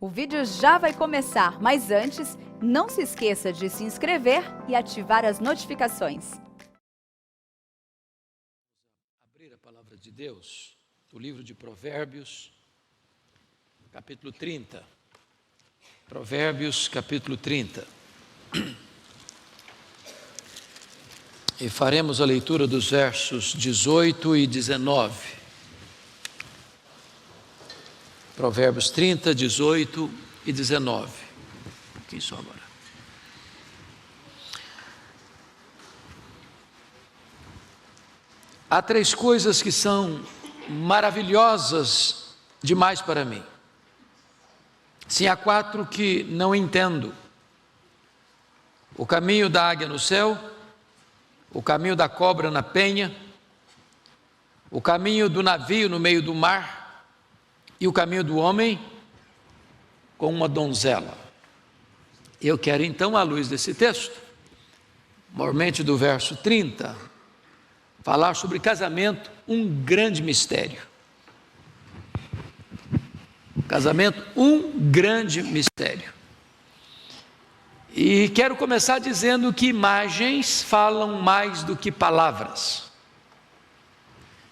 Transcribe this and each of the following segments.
O vídeo já vai começar, mas antes, não se esqueça de se inscrever e ativar as notificações. Abrir a palavra de Deus, o livro de Provérbios, capítulo 30. Provérbios, capítulo 30. E faremos a leitura dos versos 18 e 19. Provérbios 30, 18 e 19. Um pouquinho só agora. Há três coisas que são maravilhosas demais para mim. Sim, há quatro que não entendo. O caminho da águia no céu, o caminho da cobra na penha, o caminho do navio no meio do mar e o caminho do homem com uma donzela. Eu quero então, à luz desse texto, maiormente do verso 30, falar sobre casamento, um grande mistério. Casamento, um grande mistério. E quero começar dizendo que imagens falam mais do que palavras.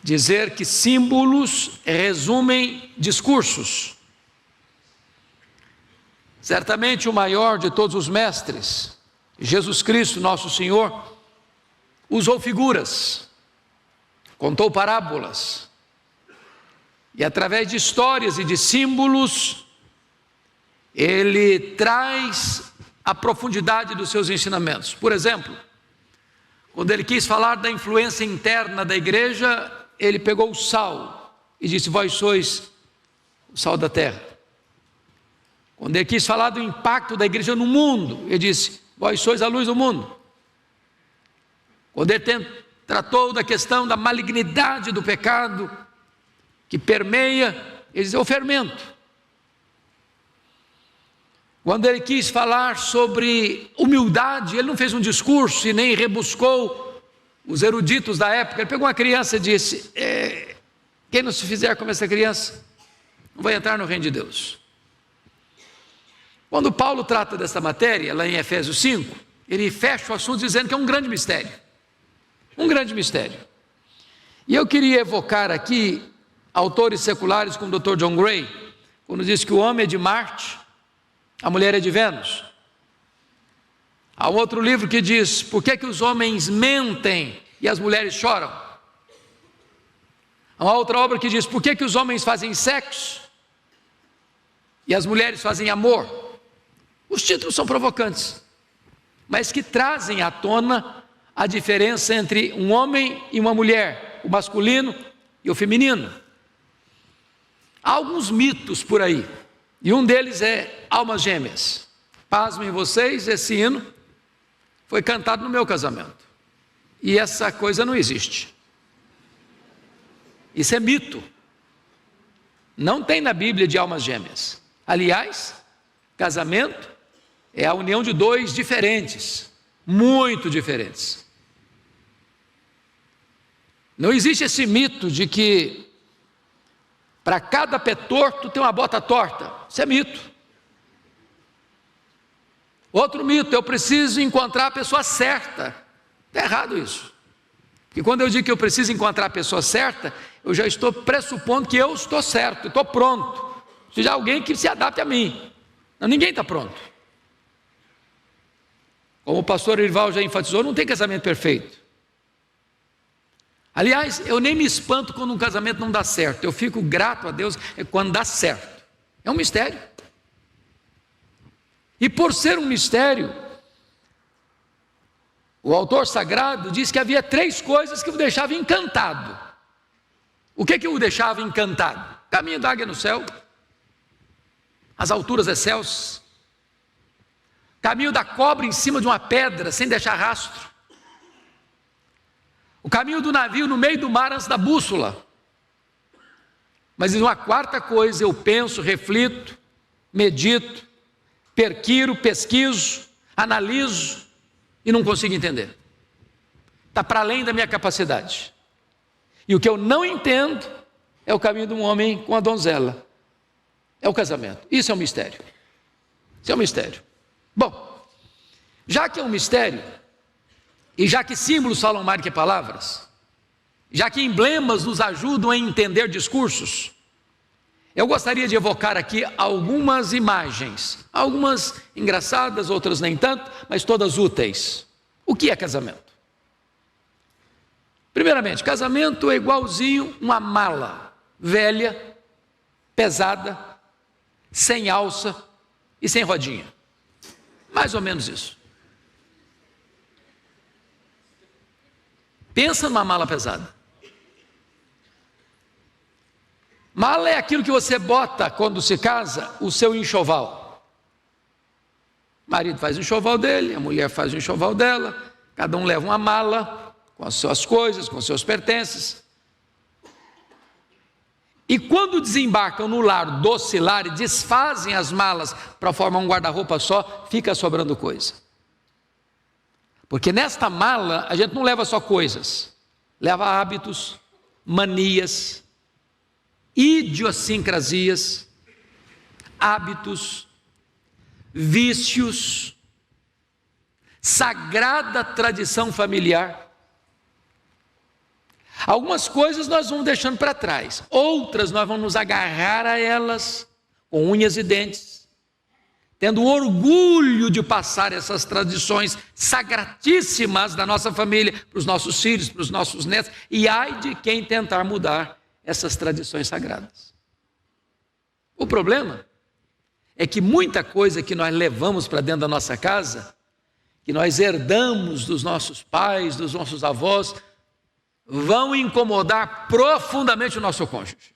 Dizer que símbolos resumem discursos. Certamente o maior de todos os mestres, Jesus Cristo, nosso Senhor, usou figuras, contou parábolas, e através de histórias e de símbolos, ele traz a profundidade dos seus ensinamentos. Por exemplo, quando ele quis falar da influência interna da igreja, ele pegou o sal e disse: vós sois o sal da terra. Quando ele quis falar do impacto da igreja no mundo, ele disse: vós sois a luz do mundo. Quando ele tratou da questão da malignidade do pecado que permeia, ele disse: o fermento. Quando ele quis falar sobre humildade, ele não fez um discurso e nem rebuscou os eruditos da época. Ele pegou uma criança e disse: quem não se fizer como essa criança, não vai entrar no reino de Deus. Quando Paulo trata dessa matéria, lá em Efésios 5, ele fecha o assunto dizendo que é um grande mistério. Um grande mistério. E eu queria evocar aqui autores seculares como o Dr. John Gray, quando diz que o homem é de Marte, a mulher é de Vênus. Há um outro livro que diz: por que os homens mentem e as mulheres choram? Há uma outra obra que diz: por que os homens fazem sexo e as mulheres fazem amor? Os títulos são provocantes, mas que trazem à tona a diferença entre um homem e uma mulher, o masculino e o feminino. Há alguns mitos por aí, e um deles é almas gêmeas. Pasmem vocês, esse hino foi cantado no meu casamento, e essa coisa não existe. Isso é mito. Não tem na Bíblia de almas gêmeas. Aliás, casamento é a união de dois diferentes, muito diferentes. Não existe esse mito de que para cada pé torto tem uma bota torta. Isso é mito. Outro mito: eu preciso encontrar a pessoa certa. Está errado isso. E quando eu digo que eu preciso encontrar a pessoa certa, eu já estou pressupondo que eu estou certo, estou pronto. Seja alguém que se adapte a mim. Não, ninguém está pronto. Como o pastor Irval já enfatizou, não tem casamento perfeito. Aliás, eu nem me espanto quando um casamento não dá certo. Eu fico grato a Deus quando dá certo. É um mistério. E por ser um mistério, o autor sagrado diz que havia três coisas que o deixavam encantado. O que o deixava encantado? Caminho da águia no céu, as alturas excelsas, caminho da cobra em cima de uma pedra sem deixar rastro, o caminho do navio no meio do mar antes da bússola. Mas uma quarta coisa eu penso, reflito, medito, perquiro, pesquiso, analiso e não consigo entender. Está para além da minha capacidade. E o que eu não entendo é o caminho de um homem com a donzela. É o casamento. Isso é um mistério. Isso é um mistério. Bom, já que é um mistério, e já que símbolos falam mais do que palavras, já que emblemas nos ajudam a entender discursos, eu gostaria de evocar aqui algumas imagens, algumas engraçadas, outras nem tanto, mas todas úteis. O que é casamento? Primeiramente, casamento é igualzinho uma mala velha, pesada, sem alça e sem rodinha. Mais ou menos isso. Pensa numa mala pesada. Mala é aquilo que você bota quando se casa, o seu enxoval. O marido faz o enxoval dele, a mulher faz o enxoval dela, cada um leva uma mala com as suas coisas, com os seus pertences. E quando desembarcam no lar doce lar e desfazem as malas para formar um guarda-roupa só, fica sobrando coisa. Porque nesta mala a gente não leva só coisas, leva hábitos, manias, idiosincrasias, hábitos, vícios, sagrada tradição familiar. Algumas coisas nós vamos deixando para trás, outras nós vamos nos agarrar a elas com unhas e dentes, tendo orgulho de passar essas tradições sagratíssimas da nossa família para os nossos filhos, para os nossos netos, e ai de quem tentar mudar essas tradições sagradas. O problema é que muita coisa que nós levamos para dentro da nossa casa, que nós herdamos dos nossos pais, dos nossos avós, vão incomodar profundamente o nosso cônjuge.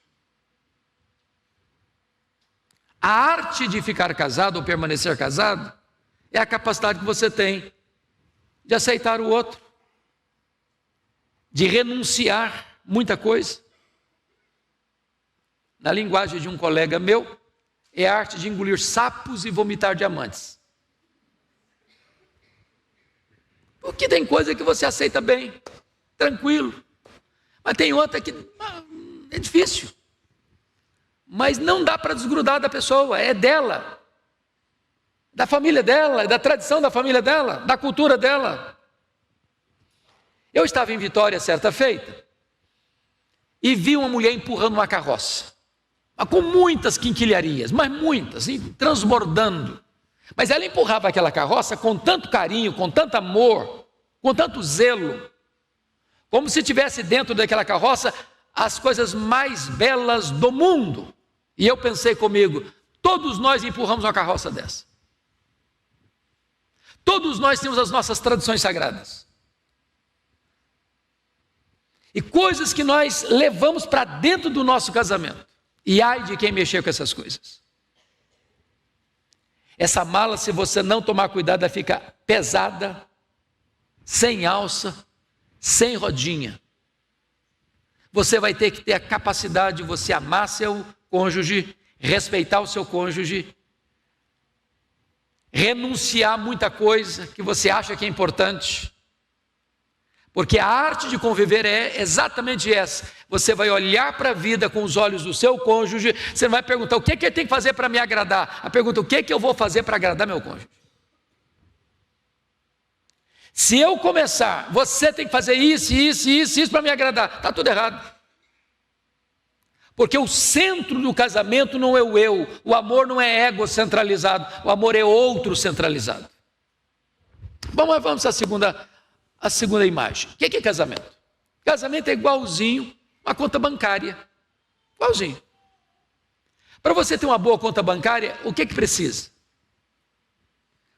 A arte de ficar casado ou permanecer casado é a capacidade que você tem de aceitar o outro, de renunciar muita coisa. Na linguagem de um colega meu, é a arte de engolir sapos e vomitar diamantes. Porque tem coisa que você aceita bem, tranquilo, mas tem outra que é difícil. Mas não dá para desgrudar da pessoa, é dela, da família dela, da tradição da família dela, da cultura dela. Eu estava em Vitória certa feita e vi uma mulher empurrando uma carroça, com muitas quinquilharias, mas muitas, transbordando. Mas ela empurrava aquela carroça com tanto carinho, com tanto amor, com tanto zelo, como se tivesse dentro daquela carroça as coisas mais belas do mundo. E eu pensei comigo, todos nós empurramos uma carroça dessa. Todos nós temos as nossas tradições sagradas. E coisas que nós levamos para dentro do nosso casamento. E ai de quem mexer com essas coisas. Essa mala, se você não tomar cuidado, ela fica pesada, sem alça, sem rodinha. Você vai ter que ter a capacidade de você amar seu cônjuge, respeitar o seu cônjuge, renunciar a muita coisa que você acha que é importante. Porque a arte de conviver é exatamente essa. Você vai olhar para a vida com os olhos do seu cônjuge, você não vai perguntar o que ele tem que fazer para me agradar. A pergunta, o que eu vou fazer para agradar meu cônjuge? Se eu começar, você tem que fazer isso para me agradar, está tudo errado. Porque o centro do casamento não é o eu, o amor não é egocentralizado, o amor é outro centralizado. Bom, mas vamos à segunda imagem. O que é casamento? Casamento é igualzinho a conta bancária, igualzinho. Para você ter uma boa conta bancária, o que precisa?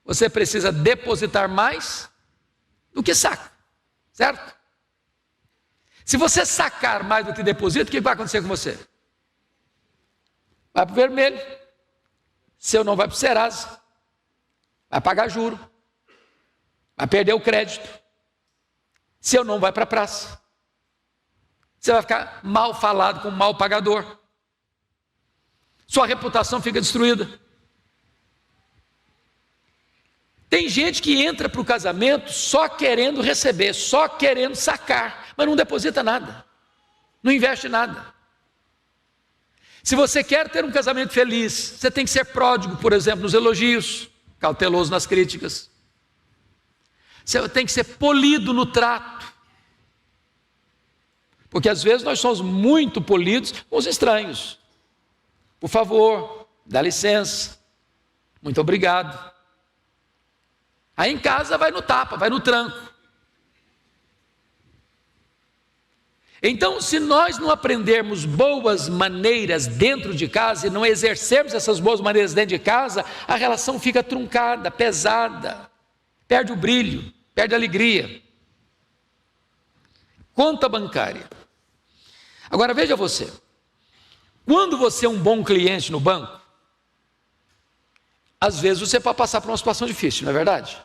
Você precisa depositar mais do que saca, certo? Se você sacar mais do que deposita, o que vai acontecer com você? Vai para o vermelho, seu não vai para o Serasa, vai pagar juro, vai perder o crédito, seu não vai para a praça, você vai ficar mal falado com um mal pagador, sua reputação fica destruída. Tem gente que entra para o casamento só querendo receber, só querendo sacar, mas não deposita nada, não investe nada. Se você quer ter um casamento feliz, você tem que ser pródigo, por exemplo, nos elogios, cauteloso nas críticas. Você tem que ser polido no trato. Porque às vezes nós somos muito polidos com os estranhos. Por favor, dá licença, muito obrigado. Aí em casa vai no tapa, vai no tranco. Então, se nós não aprendermos boas maneiras dentro de casa e não exercermos essas boas maneiras dentro de casa, a relação fica truncada, pesada, perde o brilho, perde a alegria. Conta bancária. Agora veja você, quando você é um bom cliente no banco, às vezes você pode passar por uma situação difícil, não é verdade?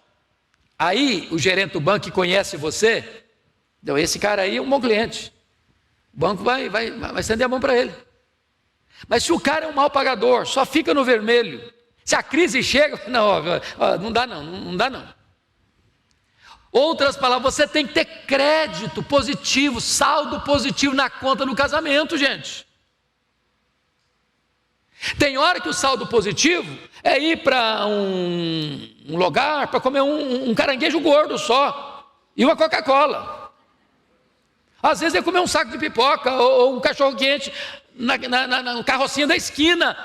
Aí o gerente do banco que conhece você, então esse cara aí é um bom cliente. O banco vai estender a mão para ele. Mas se o cara é um mau pagador, só fica no vermelho, se a crise chega, não dá não. Outras palavras, você tem que ter crédito positivo, saldo positivo na conta do casamento, gente. Tem hora que o saldo positivo é ir para um lugar para comer um caranguejo gordo só e uma Coca-Cola. Às vezes é comer um saco de pipoca ou um cachorro quente na carrocinha da esquina.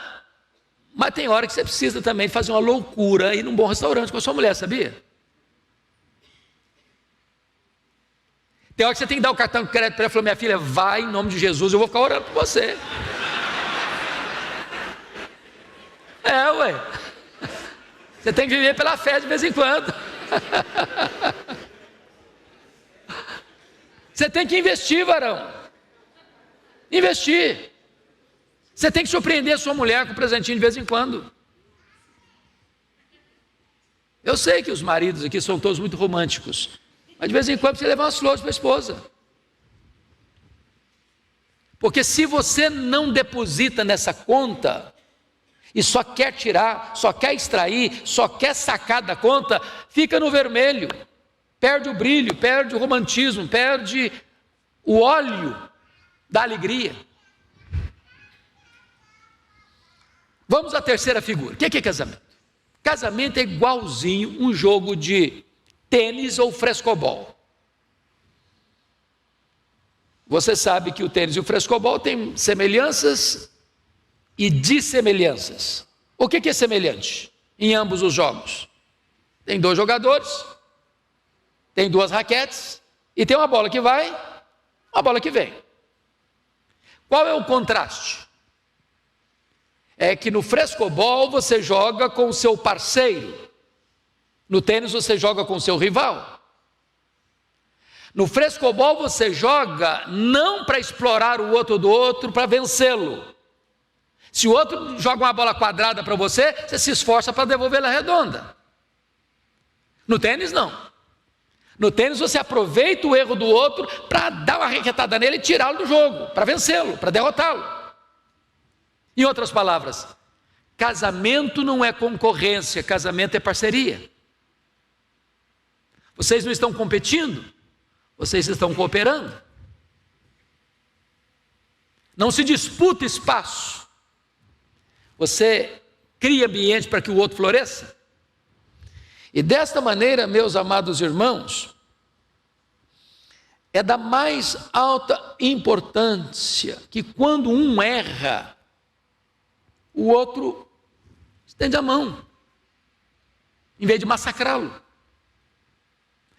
Mas tem hora que você precisa também fazer uma loucura e ir num bom restaurante com a sua mulher, sabia? Tem hora que você tem que dar o cartão de crédito para ela e falar: minha filha, vai em nome de Jesus, eu vou ficar orando por você. Ué. Você tem que viver pela fé de vez em quando. Você tem que investir, varão. Investir. Você tem que surpreender a sua mulher com um presentinho de vez em quando. Eu sei que os maridos aqui são todos muito românticos, mas de vez em quando você leva umas flores para a esposa. Porque se você não deposita nessa conta, e só quer tirar, só quer extrair, só quer sacar da conta, fica no vermelho. Perde o brilho, perde o romantismo, perde o óleo da alegria. Vamos à terceira figura. O que é casamento? Casamento é igualzinho um jogo de tênis ou frescobol. Você sabe que o tênis e o frescobol têm semelhanças e dissemelhanças. O que é semelhante em ambos os jogos? Tem dois jogadores, tem duas raquetes e tem uma bola que vai, uma bola que vem. Qual é o contraste? É que no frescobol você joga com o seu parceiro, no tênis você joga com o seu rival. No frescobol você joga não para explorar o outro do outro, para vencê-lo. Se o outro joga uma bola quadrada para você, você se esforça para devolvê-la redonda. No tênis não. No tênis você aproveita o erro do outro para dar uma raquetada nele e tirá-lo do jogo, para vencê-lo, para derrotá-lo. Em outras palavras, casamento não é concorrência, casamento é parceria. Vocês não estão competindo, vocês estão cooperando. Não se disputa espaço. Você cria ambiente para que o outro floresça. E desta maneira, meus amados irmãos, é da mais alta importância que quando um erra, o outro estende a mão, em vez de massacrá-lo.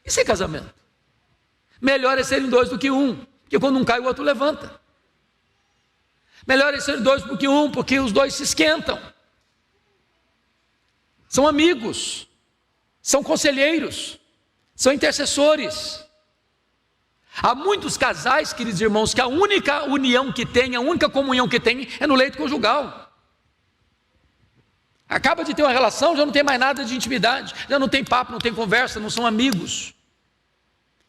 Isso é casamento. Melhor é serem dois do que um, porque quando um cai, o outro levanta. Melhor é serem dois do que um, porque os dois se esquentam. São amigos, são conselheiros, são intercessores. Há muitos casais, queridos irmãos, que a única união que tem, a única comunhão que tem é no leito conjugal. Acaba de ter uma relação, já não tem mais nada de intimidade, já não tem papo, não tem conversa, não são amigos.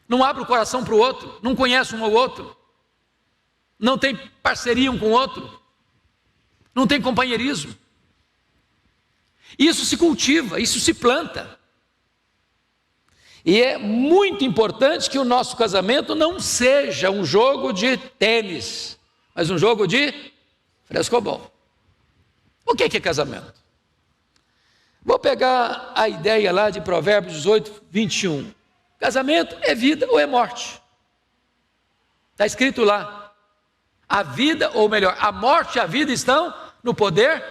Não abre o coração para o outro, não conhece um ao outro, não tem parceria um com o outro, não tem companheirismo. Isso se cultiva, isso se planta. E é muito importante que o nosso casamento não seja um jogo de tênis, mas um jogo de Frescobol. O que é casamento? Vou pegar a ideia lá de Provérbios 18, 21. Casamento é vida ou é morte? Está escrito lá. A vida, ou melhor, a morte e a vida estão no poder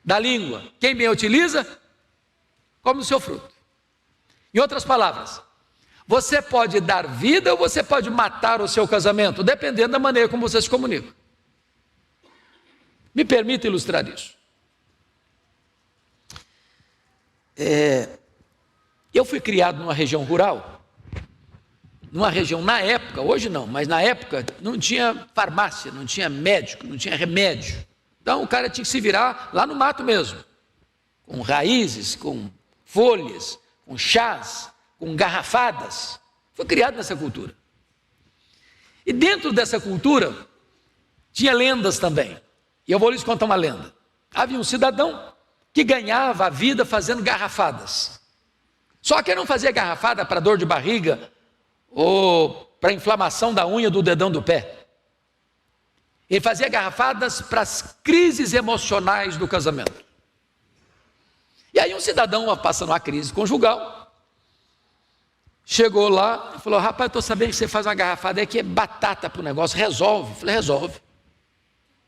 da língua. Quem bem a utiliza, come o seu fruto. Em outras palavras, você pode dar vida ou você pode matar o seu casamento, dependendo da maneira como você se comunica. Me permita ilustrar isso. Eu fui criado numa região rural, numa região, na época, hoje não, mas na época não tinha farmácia, não tinha médico, não tinha remédio. Então o cara tinha que se virar lá no mato mesmo, com raízes, com folhas, com chás, com garrafadas. Foi criado nessa cultura. E dentro dessa cultura tinha lendas também. E eu vou lhes contar uma lenda. Havia um cidadão que ganhava a vida fazendo garrafadas. Só que ele não fazia garrafada para dor de barriga ou para inflamação da unha do dedão do pé. Ele fazia garrafadas para as crises emocionais do casamento. E aí um cidadão, passando uma crise conjugal, chegou lá e falou: rapaz, eu estou sabendo que você faz uma garrafada aí que é batata para o negócio, resolve. Eu falei: resolve.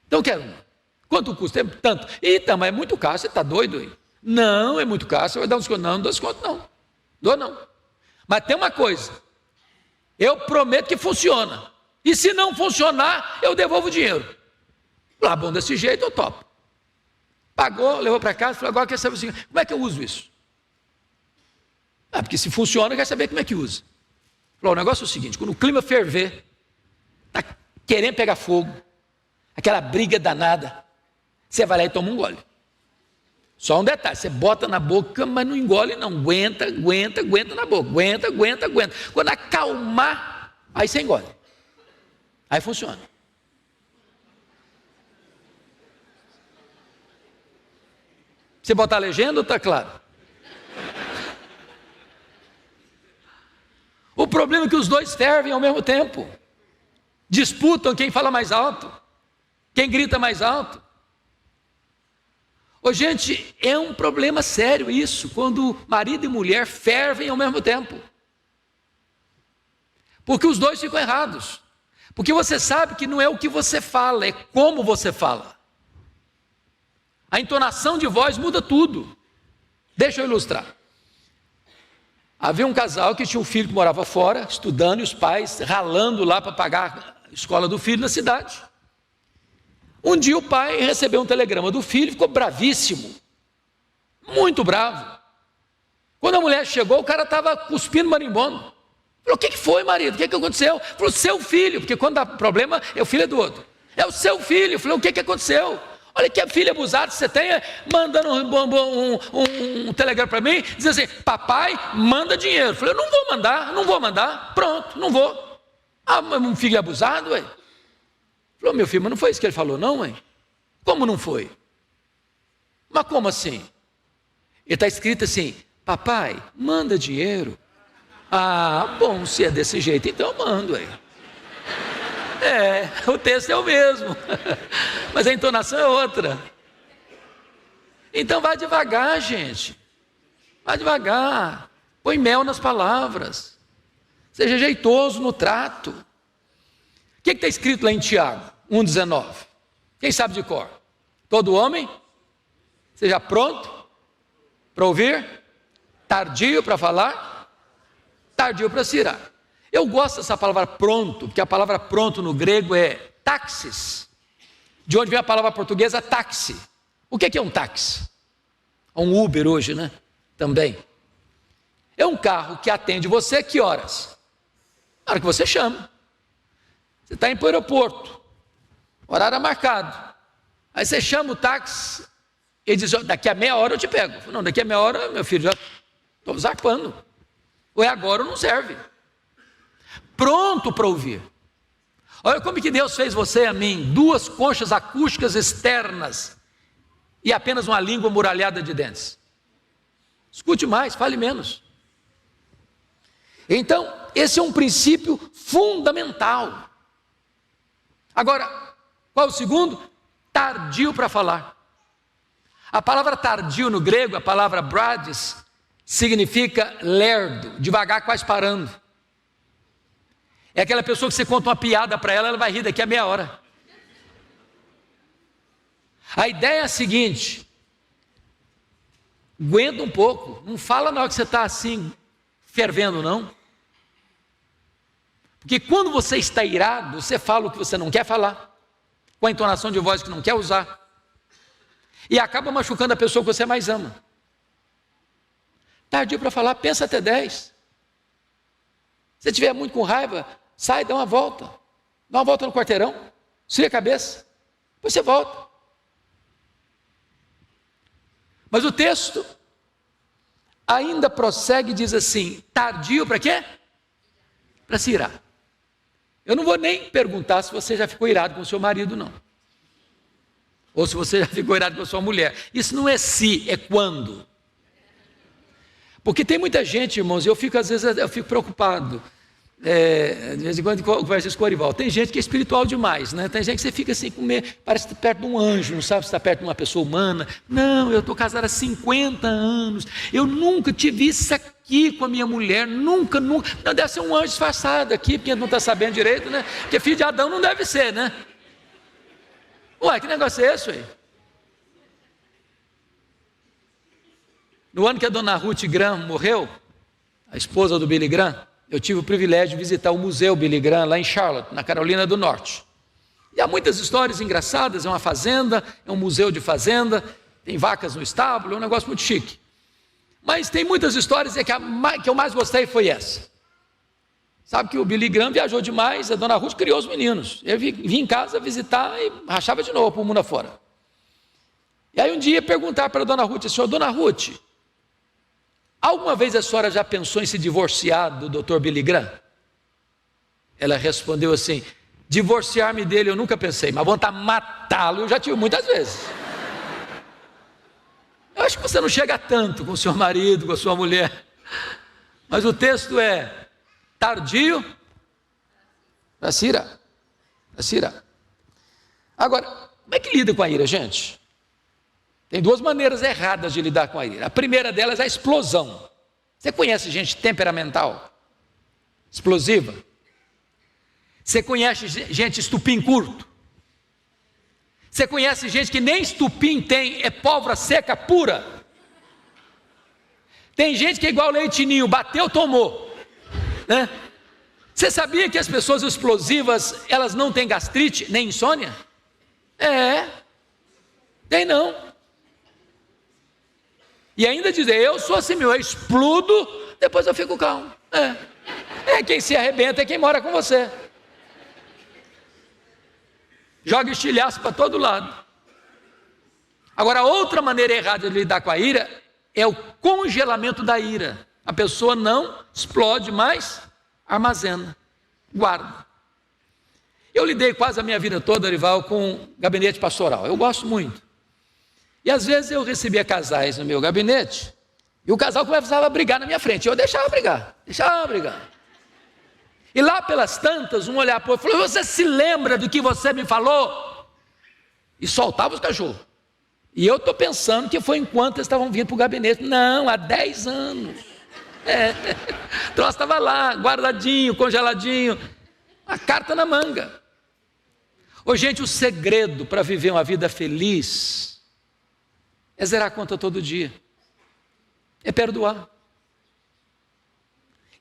Então eu quero uma. Quanto custa? Tanto. Eita, mas é muito caro, você está doido aí? Não, é muito caro, você vai dar um desconto? Não dou desconto não. Dou não. Mas tem uma coisa, eu prometo que funciona. E se não funcionar, eu devolvo o dinheiro. Lá, bom, desse jeito eu topo. Pagou, levou para casa, falou: agora quer saber assim, como é que eu uso isso? Porque se funciona, quer saber como é que usa. Falou: o negócio é o seguinte, quando o clima ferver, está querendo pegar fogo, aquela briga danada, você vai lá e toma um gole. Só um detalhe, você bota na boca, mas não engole não, aguenta na boca, aguenta. Quando acalmar, aí você engole. Aí funciona. Você botar a legenda ou está claro? O problema é que os dois fervem ao mesmo tempo. Disputam quem fala mais alto, quem grita mais alto. Ô, gente, é um problema sério isso, quando marido e mulher fervem ao mesmo tempo. Porque os dois ficam errados. Porque você sabe que não é o que você fala, é como você fala. A entonação de voz muda tudo. Deixa eu ilustrar. Havia um casal que tinha um filho que morava fora, estudando, e os pais ralando lá para pagar a escola do filho na cidade. Um dia o pai recebeu um telegrama do filho, ficou bravíssimo, muito bravo. Quando a mulher chegou, o cara estava cuspindo marimbondo. Falou: o que foi, marido? O que aconteceu? Falou: seu filho, porque quando dá problema, o filho é do outro. É o seu filho. Falou: o que aconteceu? Olha que filho abusado você tem, mandando um telegrama para mim, diz assim: papai, manda dinheiro. Eu falei: eu não vou mandar, pronto, não vou. Ah, mas um filho abusado, ué? Falou: meu filho, mas não foi isso que ele falou não, ué? Como não foi? Mas como assim? Ele está escrito assim: papai, manda dinheiro. Ah, bom, se é desse jeito, então eu mando, ué. O texto é o mesmo, mas a entonação é outra. Então vai devagar, gente. Vai devagar. Põe mel nas palavras. Seja jeitoso no trato. O que está escrito lá em Tiago 1,19? Quem sabe de cor? Todo homem seja pronto para ouvir, tardio para falar, tardio para se irar. Eu gosto dessa palavra pronto, porque a palavra pronto no grego é táxis, de onde vem a palavra portuguesa táxi. O que é um táxi? É um Uber hoje, né? Também. É um carro que atende você que horas? Na hora que você chama. Você está indo para o aeroporto, horário marcado. Aí você chama o táxi, ele diz: daqui a meia hora eu te pego. Não, daqui a meia hora, meu filho, já estou zarpando. Ou é agora ou não serve. Pronto para ouvir. Olha como que Deus fez você e a mim: duas conchas acústicas externas e apenas uma língua muralhada de dentes. Escute mais, fale menos. Então, esse é um princípio fundamental. Agora, qual é o segundo? tardio para falar. A palavra tardio no grego, a palavra brades, significa lerdo, devagar, quase parando. É aquela pessoa que você conta uma piada para ela, ela vai rir daqui a meia hora. A ideia é a seguinte: aguenta um pouco, não fala na hora que você está assim, fervendo não. Porque quando você está irado, você fala o que você não quer falar, com a entonação de voz que não quer usar, e acaba machucando a pessoa que você mais ama. Tardio para falar, pensa até 10. Se estiver muito com raiva, sai, dá uma volta no quarteirão, esfria a cabeça, depois você volta. Mas o texto ainda prossegue e diz assim: tardio para quê? Para se irar. Eu não vou nem perguntar se você já ficou irado com o seu marido, não. Ou se você já ficou irado com a sua mulher. Isso não é se, é quando. Porque tem muita gente, irmãos, às vezes eu fico preocupado. De vez em quando converso isso com o Arival. Tem gente que é espiritual demais, né? Tem gente que você fica assim, parece que está perto de um anjo, não sabe se está perto de uma pessoa humana. Não, eu estou casado há 50 anos, eu nunca tive isso aqui com a minha mulher, nunca. Não, deve ser um anjo disfarçado aqui, porque não está sabendo direito, né? Porque filho de Adão não deve ser, né? Ué, que negócio é esse aí? No ano que a dona Ruth Graham morreu, a esposa do Billy Graham, eu tive o privilégio de visitar o Museu Billy Graham lá em Charlotte, na Carolina do Norte. E há muitas histórias engraçadas, é uma fazenda, é um museu de fazenda, tem vacas no estábulo, é um negócio muito chique. Mas tem muitas histórias, que eu mais gostei foi essa. Sabe que o Billy Graham viajou demais, a dona Ruth criou os meninos. Eu vim em casa visitar e rachava de novo para o mundo afora. E aí um dia perguntar para a dona Ruth, assim: dona Ruth, alguma vez a senhora já pensou em se divorciar do Dr. Billy Graham? Ela respondeu assim: divorciar-me dele eu nunca pensei, mas vontade de matá-lo eu já tive muitas vezes. Eu acho que você não chega tanto com o seu marido, com a sua mulher. Mas o texto é tardio para se irar. Agora, como é que lida com a ira, gente? Tem duas maneiras erradas de lidar com a ira. A primeira delas é a explosão. Você conhece gente temperamental, explosiva? Você conhece gente estupim curto? Você conhece gente que nem estupim tem, é pólvora seca pura? Tem gente que é igual leite ninho, bateu, tomou, né? Você sabia que as pessoas explosivas, elas não têm gastrite, nem insônia? Tem não. E ainda dizer, eu sou assim, eu explodo, depois eu fico calmo. Quem se arrebenta é quem mora com você. Joga estilhaço para todo lado. Agora, outra maneira errada de lidar com a ira é o congelamento da ira. A pessoa não explode, mas armazena, guarda. Eu lidei quase a minha vida toda, Arival, com gabinete pastoral. Eu gosto muito. E às vezes eu recebia casais no meu gabinete, e o casal começava a brigar na minha frente. Eu deixava brigar. E lá pelas tantas, um olhar para o outro, falou: você se lembra do que você me falou? E soltava os cachorros. E eu estou pensando que foi enquanto eles estavam vindo para o gabinete. Não, há 10 anos. O troço estava lá, guardadinho, congeladinho, a carta na manga. Gente, o segredo para viver uma vida feliz é zerar a conta todo dia, é perdoar.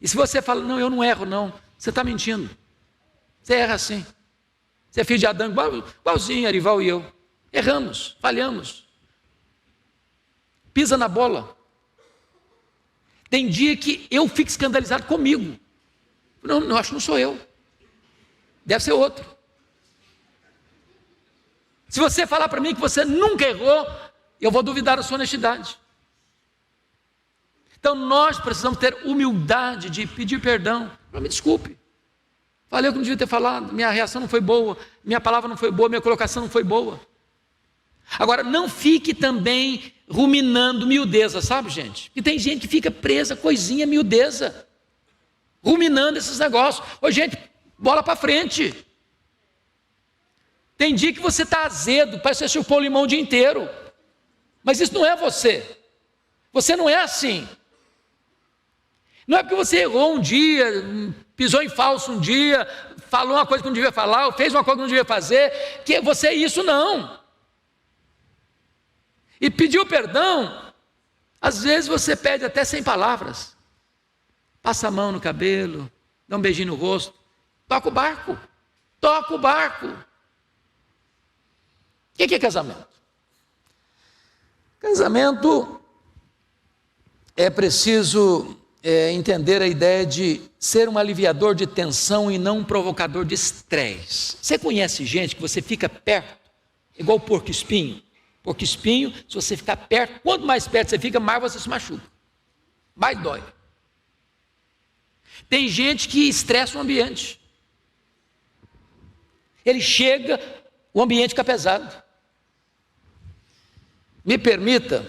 E se você fala: não, eu não erro não, você está mentindo. Você erra sim. Você é filho de Adão, igualzinho Arival e eu. Erramos, falhamos. Pisa na bola. Tem dia que eu fico escandalizado comigo. Não, acho que não sou eu. Deve ser outro. Se você falar para mim que você nunca errou, eu vou duvidar da sua honestidade. Então nós precisamos ter humildade de pedir perdão. Me desculpe, falei o que não devia ter falado, minha reação não foi boa, minha palavra não foi boa, minha colocação não foi boa. Agora, não fique também ruminando miudeza, sabe, gente? E tem gente que fica presa, coisinha, miudeza, ruminando esses negócios. Gente, bola para frente. Tem dia que você está azedo, parece que você chupou limão o dia inteiro. Mas isso não é você. Você não é assim. Não é porque você errou um dia, pisou em falso um dia, falou uma coisa que não devia falar, ou fez uma coisa que não devia fazer, que você é isso, não. E pediu perdão, às vezes você pede até sem palavras. Passa a mão no cabelo, dá um beijinho no rosto, toca o barco. Toca o barco. O que é casamento? Casamento é preciso entender a ideia de ser um aliviador de tensão e não um provocador de estresse. Você conhece gente que você fica perto, igual porco-espinho? Porco-espinho, se você ficar perto, quanto mais perto você fica, mais você se machuca, mais dói. Tem gente que estressa o ambiente. Ele chega, o ambiente fica pesado. Me permita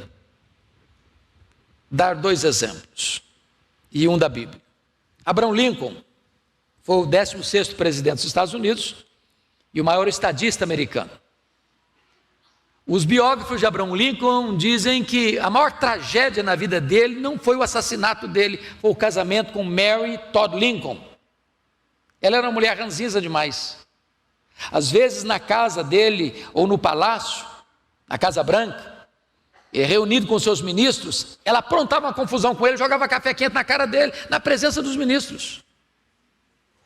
dar 2 exemplos, e um da Bíblia. Abraham Lincoln foi o 16º presidente dos Estados Unidos e o maior estadista americano. Os biógrafos de Abraham Lincoln dizem que a maior tragédia na vida dele não foi o assassinato dele, foi o casamento com Mary Todd Lincoln. Ela era uma mulher ranzinza demais. Às vezes na casa dele, ou no palácio, na Casa Branca, reunido com seus ministros, ela aprontava uma confusão com ele, jogava café quente na cara dele, na presença dos ministros.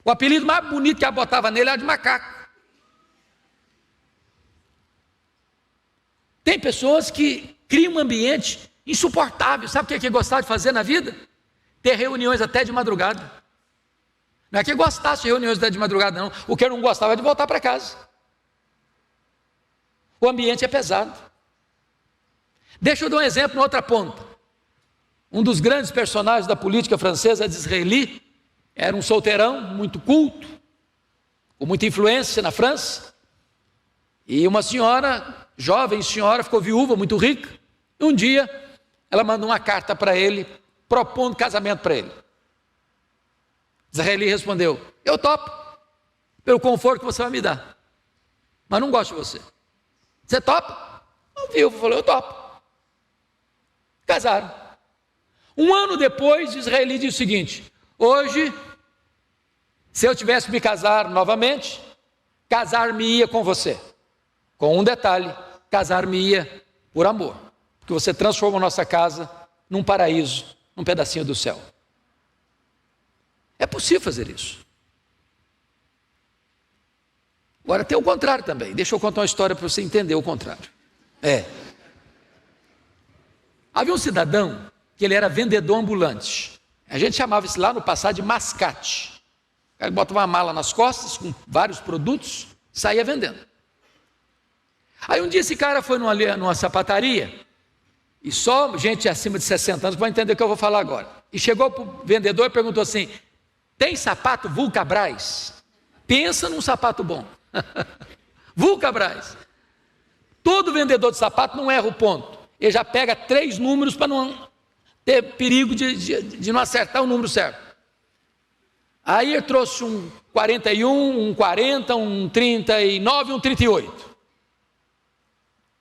O apelido mais bonito que ela botava nele era de macaco. Tem pessoas que criam um ambiente insuportável. Sabe o que gostava de fazer na vida? Ter reuniões até de madrugada. Não é que gostasse de reuniões até de madrugada, não. O que eu não gostava é de voltar para casa. O ambiente é pesado. Deixa eu dar um exemplo na outra ponta. Um dos grandes personagens da política francesa, Disraeli, era um solteirão, muito culto, com muita influência na França. E uma senhora, jovem senhora, ficou viúva, muito rica. E um dia, ela mandou uma carta para ele, propondo casamento para ele. Disraeli respondeu: eu topo, pelo conforto que você vai me dar, mas não gosto de você. Você topa? O viúvo falou: eu topo. Casaram. Um ano depois, Disraeli disse o seguinte: hoje, se eu tivesse que me casar novamente, casar-me-ia com você. Com um detalhe: casar-me-ia por amor. Porque você transforma a nossa casa num paraíso, num pedacinho do céu. É possível fazer isso. Agora tem o contrário também. Deixa eu contar uma história para você entender o contrário. Havia um cidadão que ele era vendedor ambulante. A gente chamava isso lá no passado de mascate. Ele botava uma mala nas costas com vários produtos, saía vendendo. Aí um dia esse cara foi numa sapataria, e só gente acima de 60 anos vai entender o que eu vou falar agora. E chegou para o vendedor e perguntou assim: tem sapato Vulcabras? Pensa num sapato bom. Vulcabras. Todo vendedor de sapato não erra o ponto. Ele já pega 3 números para não ter perigo de não acertar o número certo. Aí ele trouxe um 41, um 40, um 39 e um 38.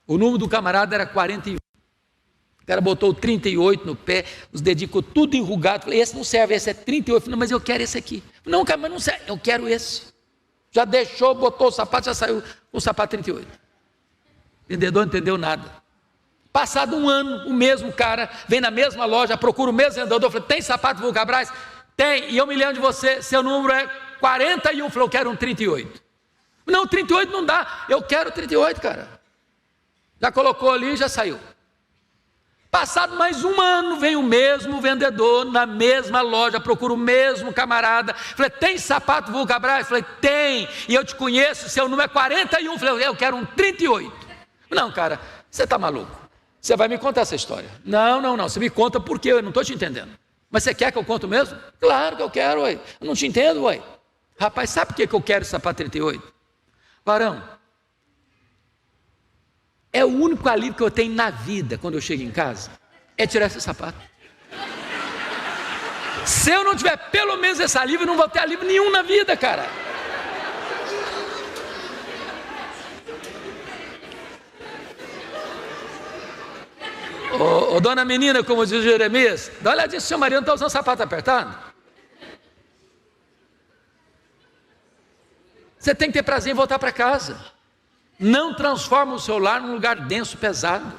O número do camarada era 41. O cara botou o 38 no pé, os dedinhos ficou tudo enrugado. Falei: esse não serve, esse é 38. Falei: não, mas eu quero esse aqui. Não, cara, mas não serve, eu quero esse. Já deixou, botou o sapato, já saiu com o sapato 38. O vendedor não entendeu nada. Passado um ano, o mesmo cara vem na mesma loja, procura o mesmo vendedor. Eu falei: tem sapato Vulcabras? Tem, e eu me lembro de você, seu número é 41. Eu falei: eu quero um 38. Não, 38 não dá, eu quero 38, cara. Já colocou ali e já saiu. Passado mais um ano, vem o mesmo vendedor na mesma loja, procura o mesmo camarada. Falei: tem sapato Vulcabras? Falei: tem, e eu te conheço, seu número é 41. Falei: eu quero um 38. Não, cara, você está maluco. Você vai me contar essa história. Não, você me conta porque eu não estou te entendendo. Mas você quer que eu conte mesmo? Claro que eu quero, ué. Eu não te entendo, ué. Rapaz, sabe por que eu quero esse sapato 38? Varão, é o único alívio que eu tenho na vida quando eu chego em casa, é tirar esse sapato. Se eu não tiver pelo menos esse alívio, eu não vou ter alívio nenhum na vida, cara. Ô, dona menina, como diz Jeremias, dá uma olhadinha se o seu marido não está usando sapato apertado. Você tem que ter prazer em voltar para casa. Não transforma o seu lar num lugar denso, pesado.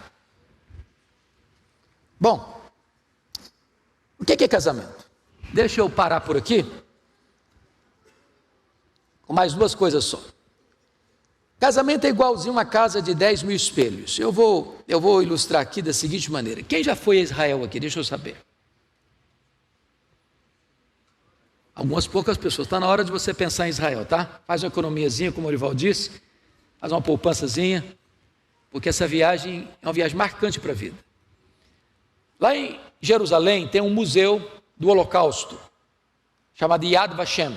Bom, o que é casamento? Deixa eu parar por aqui, com mais duas coisas só. Casamento é igualzinho uma casa de 10 mil espelhos. Eu vou ilustrar aqui da seguinte maneira. Quem já foi a Israel aqui? Deixa eu saber. Algumas poucas pessoas. Está na hora de você pensar em Israel, tá? Faz uma economiazinha, como o Orival disse. Faz uma poupançazinha. Porque essa viagem é uma viagem marcante para a vida. Lá em Jerusalém tem um museu do Holocausto, chamado Yad Vashem.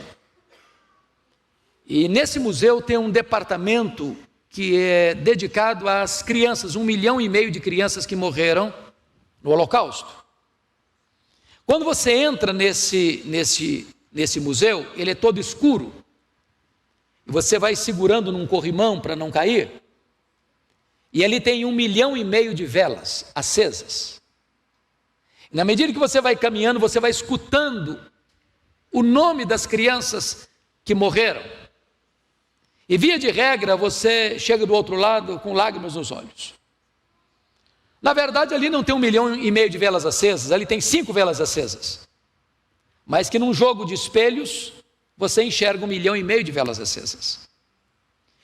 E nesse museu tem um departamento que é dedicado às crianças, 1,5 milhão de crianças que morreram no Holocausto. Quando você entra nesse museu, ele é todo escuro, e você vai segurando num corrimão para não cair, e ali tem 1,5 milhão de velas acesas. E na medida que você vai caminhando, você vai escutando o nome das crianças que morreram. E via de regra, você chega do outro lado com lágrimas nos olhos. Na verdade, ali não tem 1,5 milhão de velas acesas, ali tem 5 velas acesas. Mas que num jogo de espelhos, você enxerga 1,5 milhão de velas acesas.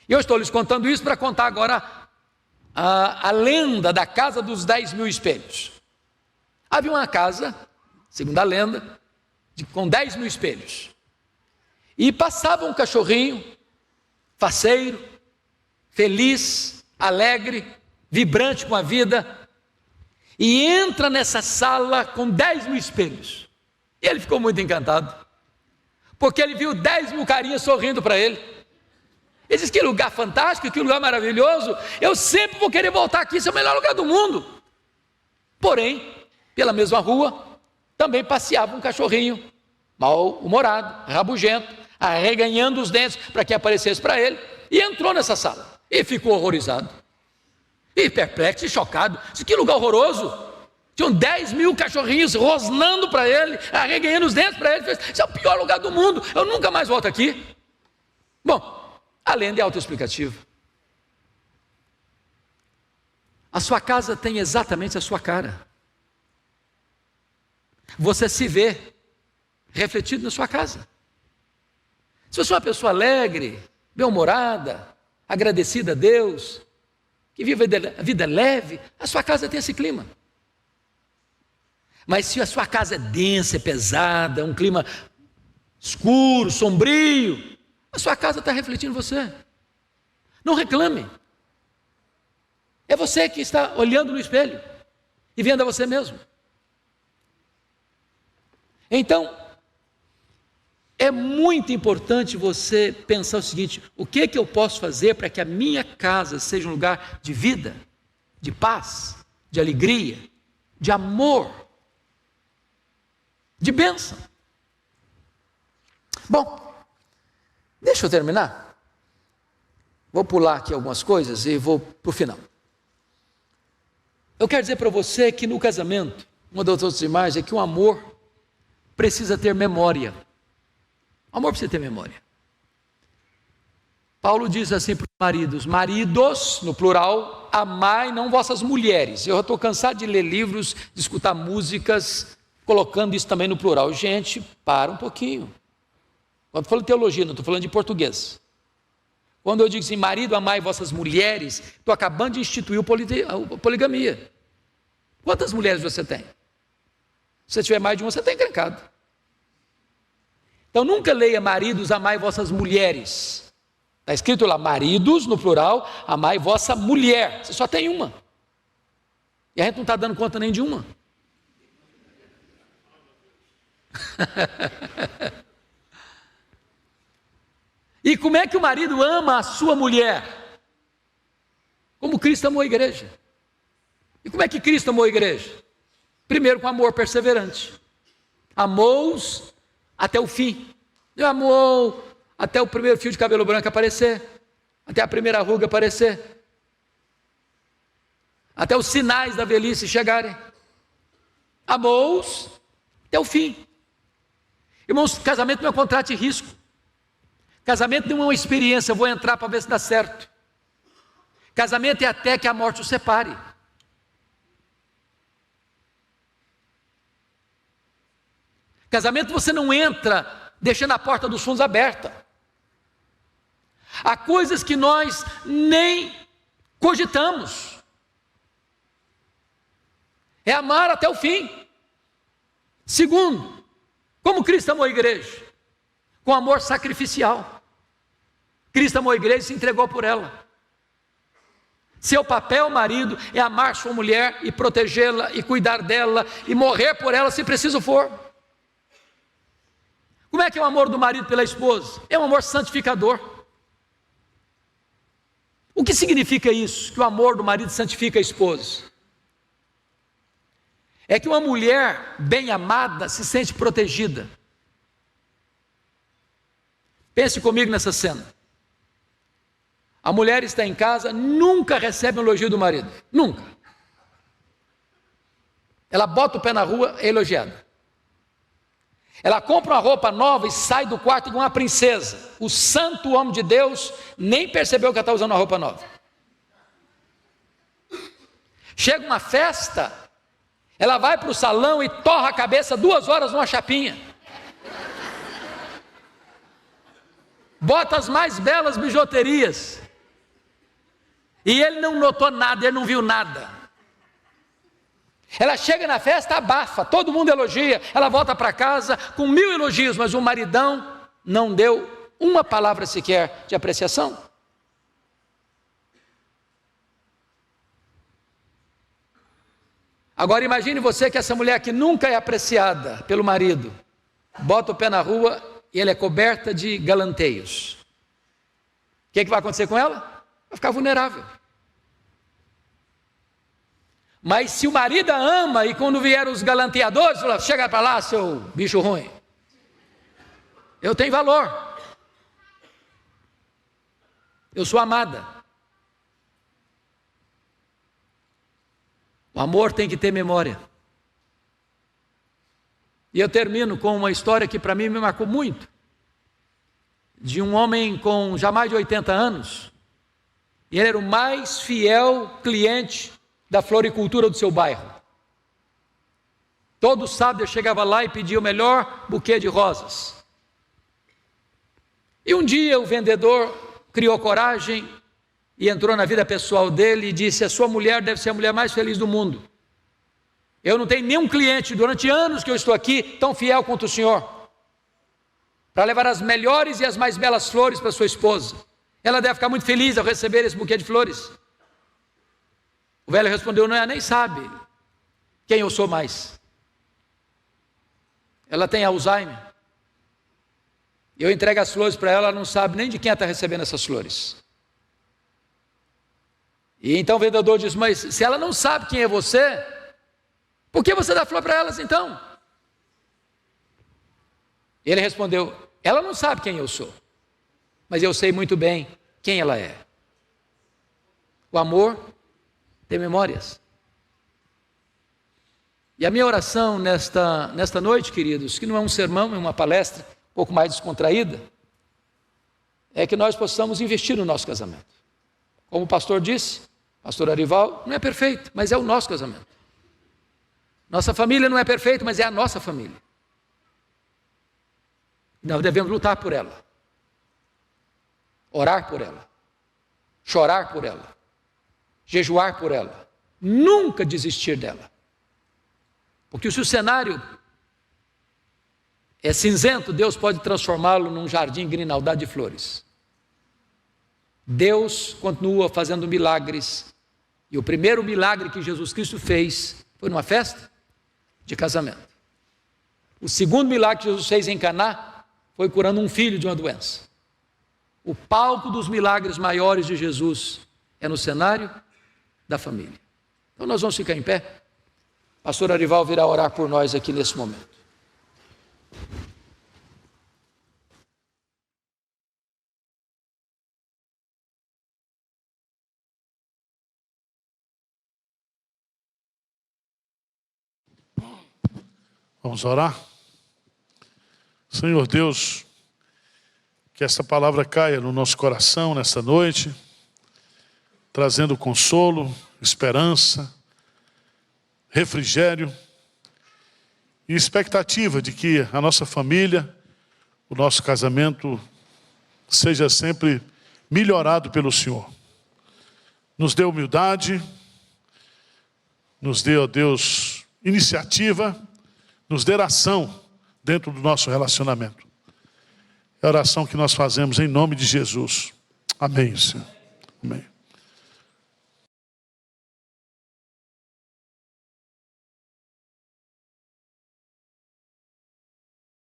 E eu estou lhes contando isso para contar agora a lenda da casa dos 10 mil espelhos. Havia uma casa, segundo a lenda, com 10 mil espelhos. E passava um cachorrinho, faceiro, feliz, alegre, vibrante com a vida, e entra nessa sala com 10 mil espelhos. E ele ficou muito encantado, porque ele viu 10 mil carinhas sorrindo para ele. Ele disse: que lugar fantástico, que lugar maravilhoso, eu sempre vou querer voltar aqui, esse é o melhor lugar do mundo. Porém, pela mesma rua, também passeava um cachorrinho, mal-humorado, rabugento, arreganhando os dentes para que aparecesse para ele, e entrou nessa sala, e ficou horrorizado, e perplexo, e chocado. Disse: que lugar horroroso, tinham 10 mil cachorrinhos rosnando para ele, arreganhando os dentes para ele. Esse é o pior lugar do mundo, eu nunca mais volto aqui. Bom, a lenda é autoexplicativa. A sua casa tem exatamente a sua cara. Você se vê refletido na sua casa. Se você é uma pessoa alegre, bem-humorada, agradecida a Deus, que vive a vida leve, a sua casa tem esse clima. Mas se a sua casa é densa, é pesada, um clima escuro, sombrio, a sua casa está refletindo você. Não reclame. É você que está olhando no espelho e vendo a você mesmo. Então, é muito importante você pensar o seguinte: o que eu posso fazer para que a minha casa seja um lugar de vida, de paz, de alegria, de amor, de bênção? Bom, deixa eu terminar. Vou pular aqui algumas coisas e vou para o final. Eu quero dizer para você que no casamento, uma das outras imagens é que o amor precisa ter memória. O amor precisa ter memória. Paulo diz assim para os maridos: maridos, no plural, amai não vossas mulheres. Eu estou cansado de ler livros, de escutar músicas, colocando isso também no plural. Gente, para um pouquinho. Quando eu falo de teologia, não estou falando de português. Quando eu digo assim, marido, amai vossas mulheres, estou acabando de instituir a poligamia. Quantas mulheres você tem? Se você tiver mais de uma, você está encrencado. Então nunca leia maridos, amai vossas mulheres. Está escrito lá, maridos, no plural, amai vossa mulher. Você só tem uma. E a gente não está dando conta nem de uma. E como é que o marido ama a sua mulher? Como Cristo amou a igreja. E como é que Cristo amou a igreja? Primeiro com amor perseverante. Amou-os até o fim. Ele amou até o primeiro fio de cabelo branco aparecer, até a primeira ruga aparecer. até os sinais da velhice chegarem. Amou-os até o fim. Irmãos, casamento não é um contrato de risco. Casamento não é uma experiência, eu vou entrar para ver se dá certo. Casamento é até que a morte os separe. Casamento você não entra deixando a porta dos fundos aberta. Há coisas que nós nem cogitamos. É amar até o fim. Segundo, como Cristo amou a igreja? Com amor sacrificial. Cristo amou a igreja e se entregou por ela. Seu papel, marido, é amar sua mulher e protegê-la e cuidar dela e morrer por ela se preciso for. Como é que é o amor do marido pela esposa? É um amor santificador. O que significa isso? Que o amor do marido santifica a esposa? É que uma mulher bem amada se sente protegida. Pense comigo nessa cena. A mulher está em casa, nunca recebe um elogio do marido. Nunca. Ela bota o pé na rua, é elogiada. Ela compra uma roupa nova e sai do quarto igual uma princesa. O santo homem de Deus nem percebeu que ela está usando uma roupa nova. Chega uma festa, ela vai para o salão e torra a cabeça 2 horas numa chapinha. Bota as mais belas bijuterias. E ele não notou nada, ele não viu nada. Ela chega na festa, abafa, todo mundo elogia, ela volta para casa com 1000 elogios, mas o maridão não deu uma palavra sequer de apreciação. Agora imagine você que essa mulher que nunca é apreciada pelo marido, bota o pé na rua e ela é coberta de galanteios. O que vai acontecer com ela? Vai ficar vulnerável. Mas se o marido a ama e quando vieram os galanteadores, fala, chega para lá, seu bicho ruim. Eu tenho valor. Eu sou amada. O amor tem que ter memória. E eu termino com uma história que para mim me marcou muito. De um homem com já mais de 80 anos. E ele era o mais fiel cliente da floricultura do seu bairro. Todo sábado eu chegava lá e pedia o melhor buquê de rosas. E um dia o vendedor criou coragem e entrou na vida pessoal dele e disse: a sua mulher deve ser a mulher mais feliz do mundo. Eu não tenho nenhum cliente durante anos que eu estou aqui tão fiel quanto o senhor, para levar as melhores e as mais belas flores para sua esposa. Ela deve ficar muito feliz ao receber esse buquê de flores. O velho respondeu: não, ela nem sabe quem eu sou mais. Ela tem Alzheimer. Eu entrego as flores para ela, ela não sabe nem de quem ela está recebendo essas flores. E então o vendedor diz: mas se ela não sabe quem é você, por que você dá flor para elas então? Ele respondeu: ela não sabe quem eu sou, mas eu sei muito bem quem ela é. O amor tem memórias. E a minha oração nesta noite, queridos, que não é um sermão, é uma palestra um pouco mais descontraída, é que nós possamos investir no nosso casamento. Como o pastor disse, pastor Arival, não é perfeito, mas é o nosso casamento. Nossa família não é perfeita, mas é a nossa família. Nós devemos lutar por ela, orar por ela, chorar por ela, jejuar por ela, nunca desistir dela. Porque se o cenário é cinzento, Deus pode transformá-lo num jardim grinaldado de flores. Deus continua fazendo milagres, e o primeiro milagre que Jesus Cristo fez foi numa festa de casamento. O segundo milagre que Jesus fez em Caná foi curando um filho de uma doença. O palco dos milagres maiores de Jesus é no cenário da família. Então nós vamos ficar em pé. Pastor Arival virá orar por nós aqui nesse momento. Vamos orar? Senhor Deus, que essa palavra caia no nosso coração nesta noite, trazendo consolo, esperança, refrigério e expectativa de que a nossa família, o nosso casamento seja sempre melhorado pelo Senhor. Nos dê humildade, nos dê, ó Deus, iniciativa, nos dê ação dentro do nosso relacionamento. É a oração que nós fazemos em nome de Jesus. Amém, Senhor. Amém.